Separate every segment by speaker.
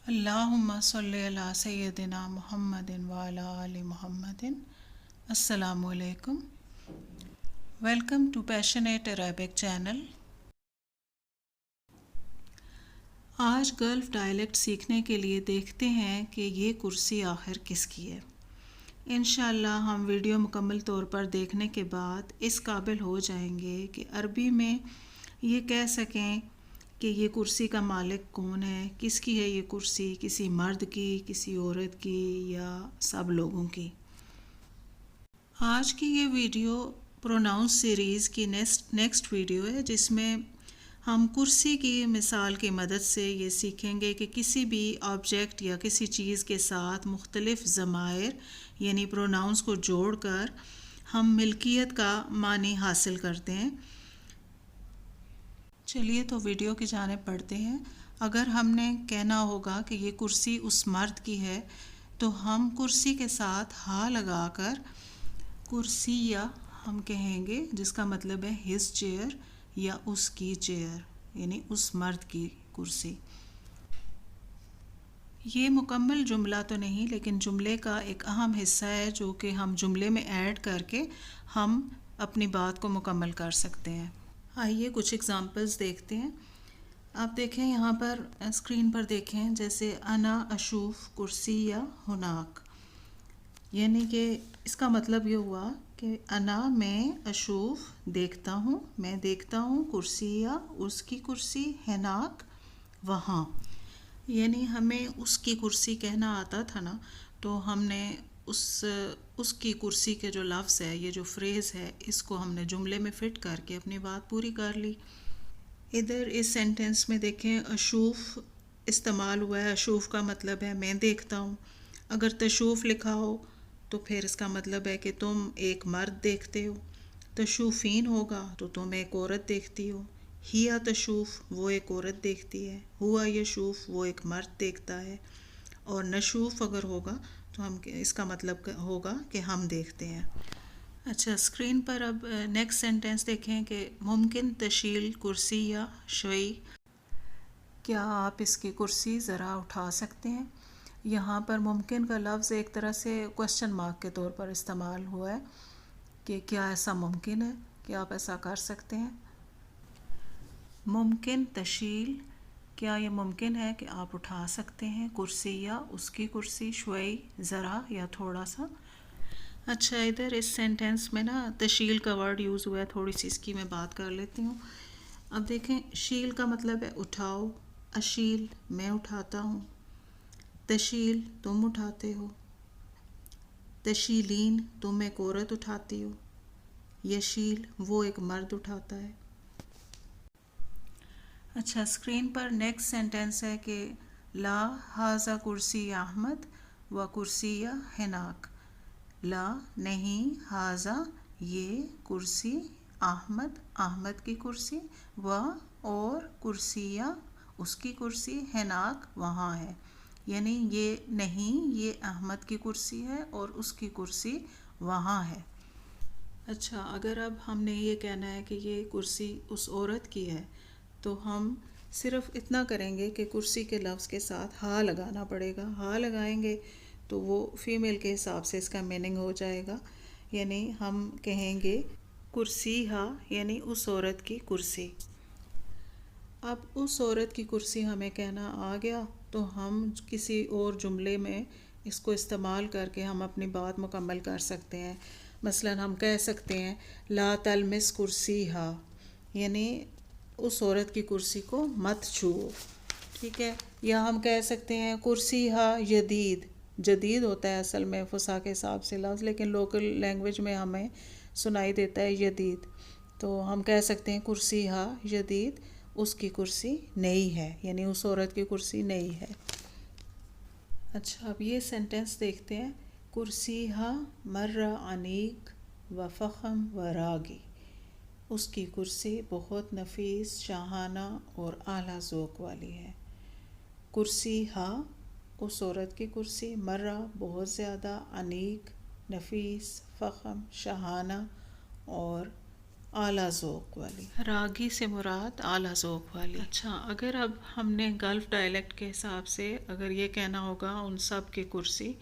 Speaker 1: اللہم صلی علی سیدنا محمد وعلی آل محمد۔ السلام علیکم، welcome to passionate Arabic channel. آج گلف ڈائلیکٹ سیکھنے کے لیے دیکھتے ہیں کہ یہ کرسی آخر کس کی ہے۔ انشاءاللہ ہم ویڈیو مکمل طور پر دیکھنے کے بعد اس قابل ہو جائیں گے کہ عربی میں یہ کہہ سکیں کہ یہ کرسی کا مالک کون ہے، کس کی ہے یہ کرسی، کسی مرد کی، کسی عورت کی یا سب لوگوں کی۔ آج کی یہ ویڈیو پروناؤنس سیریز کی نیکسٹ ویڈیو ہے، جس میں ہم کرسی کی مثال کی مدد سے یہ سیکھیں گے کہ کسی بھی آبجیکٹ یا کسی چیز کے ساتھ مختلف ضمائر یعنی پروناؤنس کو جوڑ کر ہم ملکیت کا معنی حاصل کرتے ہیں۔ چلیے تو ویڈیو کی جانب پڑھتے ہیں۔ اگر ہم نے کہنا ہوگا کہ یہ کرسی اس مرد کی ہے تو ہم کرسی کے ساتھ ہا لگا کر کرسی یا ہم کہیں گے، جس کا مطلب ہے ہز چیئر یا اس کی چیئر، یعنی اس مرد کی کرسی۔ یہ مکمل جملہ تو نہیں، لیکن جملے کا ایک اہم حصہ ہے جو کہ ہم جملے میں ایڈ کر کے ہم اپنی بات کو مکمل کر سکتے ہیں۔ آئیے کچھ اگزامپلز دیکھتے ہیں۔ آپ دیکھیں یہاں پر اسکرین پر دیکھیں، جیسے انا اشوف کرسی یا ہناک، یعنی کہ اس کا مطلب یہ ہوا کہ انا میں اشوف دیکھتا ہوں، میں دیکھتا ہوں کرسی یا اس کی کرسی ہناک وہاں، یعنی ہمیں اس کی کرسی کہنا آتا تھا نا، تو ہم نے اس کی کرسی کے جو لفظ ہے، یہ جو فریز ہے، اس کو ہم نے جملے میں فٹ کر کے اپنی بات پوری کر لی۔ ادھر اس سینٹنس میں دیکھیں اشوف استعمال ہوا ہے۔ اشوف کا مطلب ہے میں دیکھتا ہوں۔ اگر تشوف لکھا ہو تو پھر اس کا مطلب ہے کہ تم ایک مرد دیکھتے ہو۔ تشوفین ہوگا تو تم ایک عورت دیکھتی ہو۔ ہیا تشوف وہ ایک عورت دیکھتی ہے۔ ہوا یشوف وہ ایک مرد دیکھتا ہے۔ اور نشوف اگر ہوگا تو ہم اس کا مطلب ہوگا کہ ہم دیکھتے ہیں۔ اچھا، اسکرین پر اب نیکسٹ سینٹنس دیکھیں کہ ممکن تشیل کرسی یا شوئی، کیا آپ اس کی کرسی ذرا اٹھا سکتے ہیں؟ یہاں پر ممکن کا لفظ ایک طرح سے کوسچن مارک کے طور پر استعمال ہوا ہے کہ کیا ایسا ممکن ہے کہ آپ ایسا کر سکتے ہیں۔ ممکن تشیل، کیا یہ ممکن ہے کہ آپ اٹھا سکتے ہیں کرسی یا اس کی کرسی، شوئی ذرا یا تھوڑا سا۔ اچھا، ادھر اس سینٹینس میں نا تشیل کا ورڈ یوز ہوا ہے، تھوڑی سی اس کی میں بات کر لیتی ہوں۔ اب دیکھیں شیل کا مطلب ہے اٹھاؤ، اشیل میں اٹھاتا ہوں، تشیل تم اٹھاتے ہو، تشیلین تم ایک عورت اٹھاتی ہو، یشیل وہ ایک مرد اٹھاتا ہے۔ اچھا، اسکرین پر نیکسٹ سینٹینس ہے کہ لا ہاذا کرسی احمد و کرسی یا ہناک، لا نہیں، ہاذا یہ، کرسی احمد احمد کی کرسی، و اور کرسی یا اس کی کرسی، ہناک وہاں ہے، یعنی یہ نہیں، یہ احمد کی کرسی ہے اور اس کی کرسی وہاں ہے۔ اچھا، اگر اب ہم نے یہ کہنا ہے کہ یہ کرسی اس عورت کی ہے تو ہم صرف اتنا کریں گے کہ کرسی کے لفظ کے ساتھ ہا لگانا پڑے گا۔ ہا لگائیں گے تو وہ فیمیل کے حساب سے اس کا میننگ ہو جائے گا، یعنی ہم کہیں گے کرسی ہا، یعنی اس عورت کی کرسی۔ اب اس عورت کی کرسی ہمیں کہنا آ گیا تو ہم کسی اور جملے میں اس کو استعمال کر کے ہم اپنی بات مکمل کر سکتے ہیں۔ مثلا ہم کہہ سکتے ہیں لا تلمس کرسی ہا، یعنی اس عورت کی کرسی کو مت چھوؤ، ٹھیک ہے۔ یا ہم کہہ سکتے ہیں کرسی ہا جدید، جدید ہوتا ہے اصل میں فصیح کے حساب سے لفظ، لیکن لوکل لینگویج میں ہمیں سنائی دیتا ہے جدید، تو ہم کہہ سکتے ہیں کرسی ہا جدید، اس کی کرسی نئی ہے، یعنی اس عورت کی کرسی نئی ہے۔ اچھا، اب یہ سینٹنس دیکھتے ہیں، کرسی ہا مرہ انیق و فخم و راگی، اس کی کرسی بہت نفیس، شاہانہ اور اعلیٰ ذوق والی ہے۔ کرسی ہا اس عورت کی کرسی، مرہ بہت زیادہ، انیق نفیس، فخم شاہانہ اور اعلیٰ ذوق والی. راگی سے مراد اعلیٰ ذوق والی. اچھا، اگر اب ہم نے گلف ڈائلیکٹ کے حساب سے اگر یہ کہنا ہوگا ان سب کی کرسی،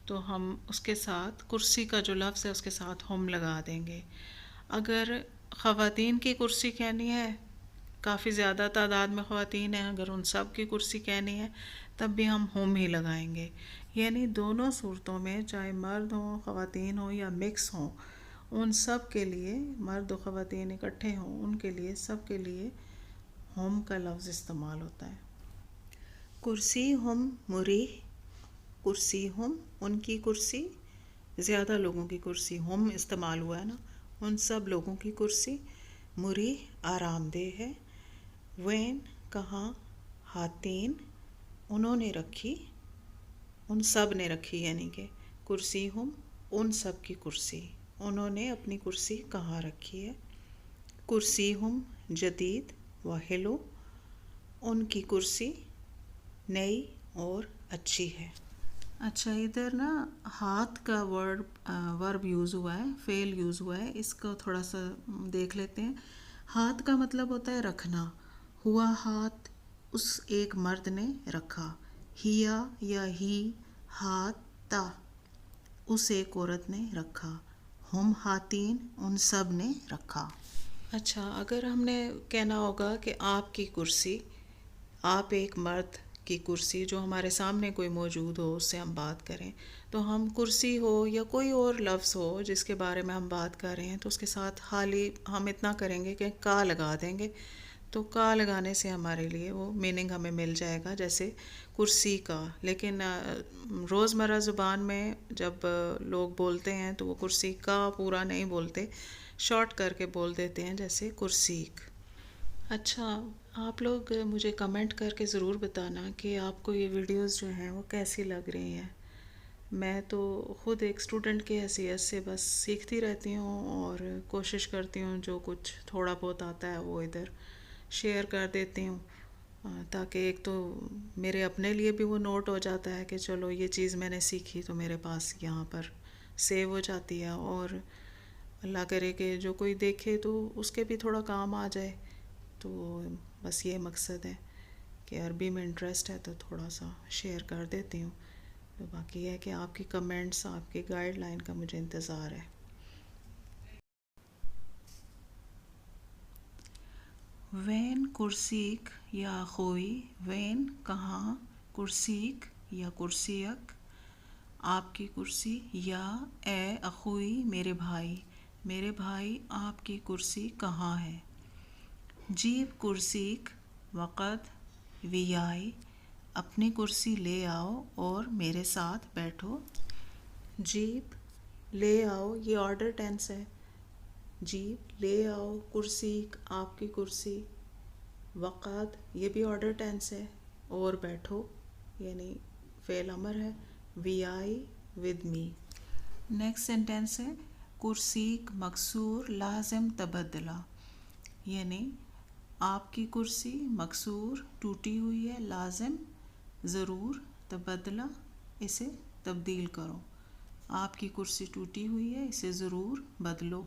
Speaker 1: تو ہم اس کے ساتھ کرسی کا جو لفظ ہے اس کے ساتھ ہم لگا دیں گے. اگر خواتین کی کرسی کہنی ہے، کافی زیادہ تعداد میں خواتین ہیں، اگر ان سب کی کرسی کہنی ہے تب بھی ہم ہی لگائیں گے. یعنی دونوں صورتوں میں، چاہے مرد ہوں، خواتین ہوں یا مکس ہوں، ان سب کے لیے، مرد و خواتین اکٹھے ہوں، ان کے لیے، سب کے لیے ہم کا لفظ استعمال ہوتا ہے. کرسی ہم مریح، کرسی ہم ان کی کرسی، زیادہ لوگوں کی کرسی، ہم استعمال ہوا ہے نا، ان سب لوگوں کی کرسی. مریح آرام دہ ہے. وین کہاں، ہاتین انہوں نے رکھی، ان سب نے رکھی، یعنی کہ کرسی ہم ان سب کی کرسی، انہوں نے اپنی کرسی کہاں رکھی ہے. کرسی ہم جدید و حلو، ان کی کرسی نئی اور اچھی ہے. اچھا، ادھر نا ہاتھ کا ورب یوز ہوا ہے، فعل یوز ہوا ہے، اس کو تھوڑا سا دیکھ لیتے ہیں. ہاتھ کا مطلب ہوتا ہے رکھنا. ہوا ہاتھ اس ایک مرد نے رکھا. ہیا یا ہی ہاتھ تا اس ایک عورت نے رکھا. ہم ہاتین ان سب نے رکھا. اچھا، اگر ہم نے کہنا ہوگا کہ آپ کی کرسی، آپ ایک مرد کی کرسی جو ہمارے سامنے کوئی موجود ہو، اس سے ہم بات کریں، تو ہم کرسی ہو یا کوئی اور لفظ ہو جس کے بارے میں ہم بات کر رہے ہیں تو اس کے ساتھ حالی ہم اتنا کریں گے کہ کا لگا دیں گے. تو کا لگانے سے ہمارے لیے وہ میننگ ہمیں مل جائے گا، جیسے کرسی کا. لیکن روزمرہ زبان میں جب لوگ بولتے ہیں تو وہ کرسی کا پورا نہیں بولتے، شارٹ کر کے بول دیتے ہیں، جیسے کرسیک. اچھا، آپ لوگ مجھے کمنٹ کر کے ضرور بتانا کہ آپ کو یہ ویڈیوز جو ہیں وہ کیسی لگ رہی ہیں. میں تو خود ایک اسٹوڈنٹ کی حیثیت سے بس سیکھتی رہتی ہوں اور کوشش کرتی ہوں جو کچھ تھوڑا بہت آتا ہے وہ ادھر شیئر کر دیتی ہوں، تاکہ ایک تو میرے اپنے لیے بھی وہ نوٹ ہو جاتا ہے کہ چلو یہ چیز میں نے سیکھی تو میرے پاس یہاں پر سیو ہو جاتی ہے، اور اللہ کرے کہ جو کوئی دیکھے تو اس کے بھی تھوڑا کام آ جائے. تو بس یہ مقصد ہے کہ عربی میں انٹرسٹ ہے تو تھوڑا سا شیئر کر دیتی ہوں. تو باقی یہ ہے کہ آپ کی کمنٹس، آپ کی گائیڈ لائن کا مجھے انتظار ہے. وین کرسیک یا اخوئی، وین کہاں، کرسیک یا کرسیک آپ کی کرسی، یا اے اخوئی میرے بھائی، میرے بھائی آپ کی کرسی کہاں ہے. جیب کرسیک وقت ویائی، اپنی کرسی لے آؤ اور میرے ساتھ بیٹھو. جیب لے آؤ، یہ آرڈر ٹینس ہے. جیب لے آؤ، کرسیک آپ کی کرسی، وقت یہ بھی آرڈر ٹینس ہے، اور بیٹھو یعنی فعل امر ہے. ویائی ود می. نیکسٹ سینٹینس ہے کرسیک مکسور لازم تبدلہ، یعنی آپ کی کرسی مکسور ٹوٹی ہوئی ہے، لازم ضرور، تبدلہ اسے تبدیل کرو. آپ کی کرسی ٹوٹی ہوئی ہے، اسے ضرور بدلو.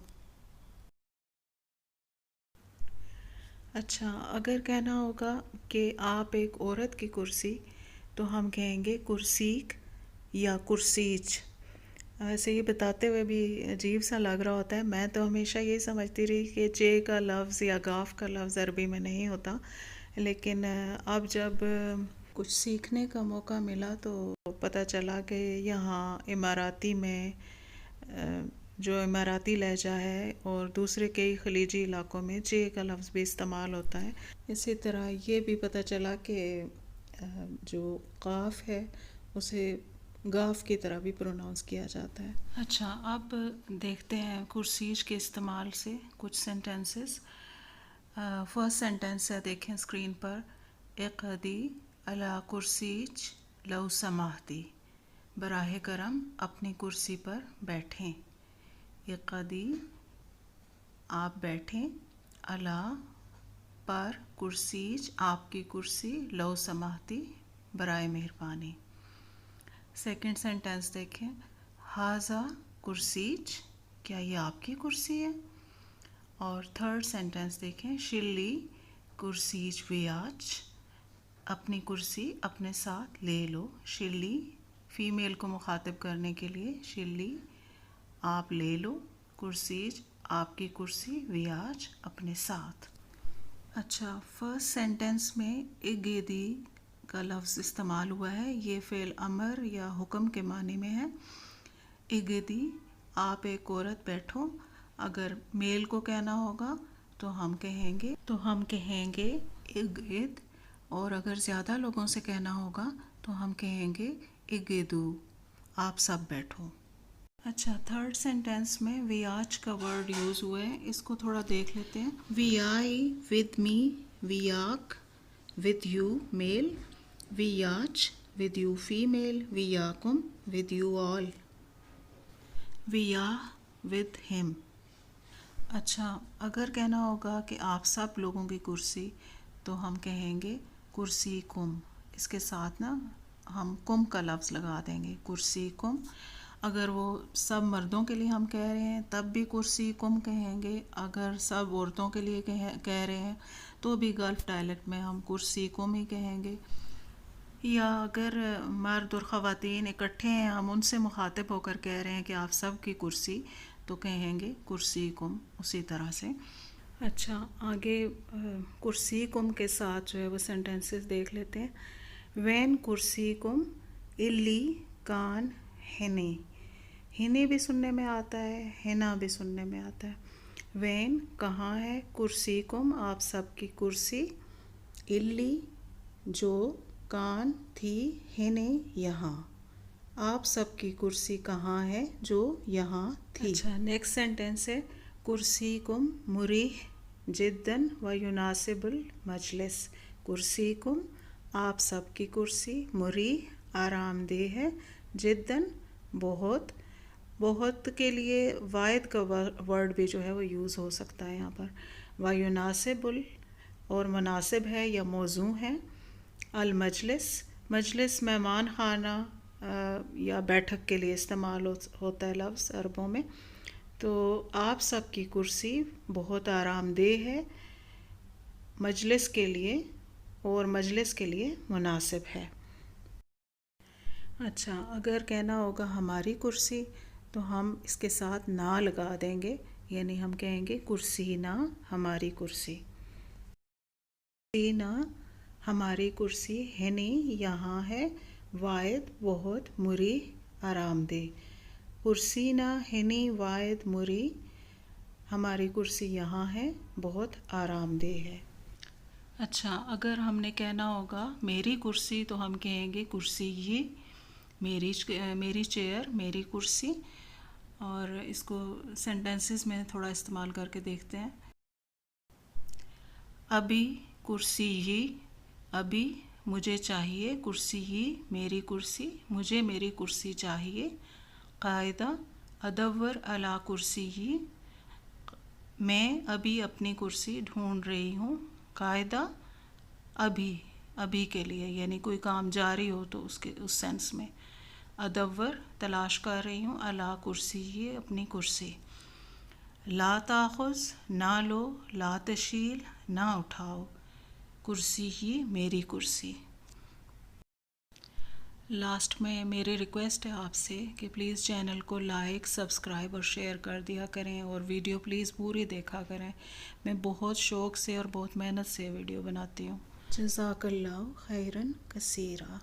Speaker 1: اچھا، اگر کہنا ہوگا کہ آپ ایک عورت کی کرسی تو ہم کہیں گے کرسیک یا کرسیچ. ایسے یہ بتاتے ہوئے بھی عجیب سا لگ رہا ہوتا ہے. میں تو ہمیشہ یہ سمجھتی رہی کہ جے کا لفظ یا گاف کا لفظ عربی میں نہیں ہوتا، لیکن اب جب کچھ سیکھنے کا موقع ملا تو پتہ چلا کہ یہاں اماراتی میں جو اماراتی لہجہ ہے اور دوسرے کئی خلیجی علاقوں میں جے کا لفظ بھی استعمال ہوتا ہے. اسی طرح یہ بھی پتہ چلا کہ جو قاف ہے اسے گاف کی طرح بھی پروناؤنس کیا جاتا ہے. اچھا، اب دیکھتے ہیں کرسیج کے استعمال سے کچھ سینٹینسز. فرسٹ سینٹینس ہے، دیکھیں اسکرین پر. اقعدی علی کرسیج لو سمحتی، براہ کرم اپنی کرسی پر بیٹھیں. اقعدی آپ بیٹھیں، علی پر، کرسیج آپ کی کرسی، لو سمحتی برائے مہربانی. سیکنڈ سینٹینس دیکھیں. ہاذا کرسیج، کیا یہ آپ کی کرسی ہے؟ اور تھرڈ سینٹنس دیکھیں، شلی کرسیج ویاچ، اپنی کرسی اپنے ساتھ لے لو. شلی فیمیل کو مخاطب کرنے کے لیے، شلی آپ لے لو، کرسیج آپ کی کرسی، ویاچ اپنے ساتھ. اچھا، فرسٹ سینٹنس میں اگیدی کا لفظ استعمال ہوا ہے. یہ فعل امر یا حکم کے معنی میں ہے. اگیدی آپ ایک عورت بیٹھو. اگر میل کو کہنا ہوگا تو ہم کہیں گے اگید، اور اگر زیادہ لوگوں سے کہنا ہوگا تو ہم کہیں گے اگیدو، آپ سب بیٹھو. اچھا، تھرڈ سینٹینس میں ویاچ کا ورڈ یوز ہوا ہے، اس کو تھوڑا دیکھ لیتے ہیں. ویائی ود می، ویاک ود یو میل، ویاچ ود یو فیمیل، ویاکم ود یو آل، ویا ود ہم. اچھا، اگر کہنا ہوگا کہ آپ سب لوگوں کی کرسی تو ہم کہیں گے کرسی کم. اس کے ساتھ نا ہم کم کا لفظ لگا دیں گے، کرسی کم. اگر وہ سب مردوں کے لیے ہم کہہ رہے ہیں تب بھی کرسی کم کہیں گے. اگر سب عورتوں کے لیے کہہ رہے ہیں تو بھی گلف ڈائلیکٹ میں ہم کرسی کم ہی کہیں گے. یا اگر مرد اور خواتین اکٹھے ہیں، ہم ان سے مخاطب ہو کر کہہ رہے ہیں کہ آپ سب کی کرسی، تو کہیں گے کرسی کم اسی طرح سے. اچھا، آگے کرسی کم کے ساتھ جو ہے وہ سینٹینسز دیکھ لیتے ہیں. وین کرسی کم الی کان ہنی، ہنی بھی سننے میں آتا ہے، ہنا بھی سننے میں آتا ہے. وین کہاں ہے، کرسی کم آپ سب کی کرسی، الی جو، کان تھی، ہنے یہاں، آپ سب کی کرسی کہاں ہے، جو یہاں تھی. اچھا، نیکسٹ سینٹینس ہے کرسی کم مریح جدن و یناسب المجلس. کرسی کم آپ سب کی کرسی، مریح آرام دہ ہے، جدن بہت. بہت کے لیے واحد کا ورڈ بھی جو ہے وہ یوز ہو سکتا ہے یہاں پر. و یناسب اور مناسب ہے یا موزوں ہے. المجلس، مجلس مہمان خانہ یا بیٹھک کے لیے استعمال ہوتا ہے لفظ عربوں میں. تو آپ سب کی کرسی بہت آرام دہ ہے مجلس کے لیے، اور مجلس کے لیے مناسب ہے. اچھا، اگر کہنا ہوگا ہماری کرسی تو ہم اس کے ساتھ نہ لگا دیں گے، یعنی ہم کہیں گے کرسی نہ ہماری کرسی. کرسی نہ ہماری کرسی، ہنی یہاں ہے، واحد بہت، مریح آرام دہ. کرسی نہ ہنی واحد مریح، ہماری کرسی یہاں ہے، بہت آرام دہ ہے. اچھا، اگر ہم نے کہنا ہوگا میری کرسی تو ہم کہیں گے کرسی یہ، میری چیئر، میری کرسی. اور اس کو سینٹینسز میں تھوڑا استعمال کر کے دیکھتے ہیں. ابھی کرسی یہ، ابھی مجھے چاہیے کرسی یہ، میری کرسی، مجھے میری کرسی چاہیے. قاعدہ ادور علی کرسی یہ، میں ابھی اپنی کرسی ڈھونڈ رہی ہوں. قاعدہ ابھی، ابھی کے لیے، یعنی کوئی کام جاری ہو تو اس سینس میں. ادور تلاش کر رہی ہوں، علی کرسی یہ، اپنی کرسی. لا تاخذ نہ لو، لا تشیل نہ اٹھاؤ، کرسی ہی میری کرسی. لاسٹ میں میری ریکویسٹ ہے آپ سے کہ پلیز چینل کو لائک، سبسکرائب اور شیئر کر دیا کریں، اور ویڈیو پلیز پوری دیکھا کریں. میں بہت شوق سے اور بہت محنت سے ویڈیو بناتی ہوں. جزاک اللہ خیراً کثیرا.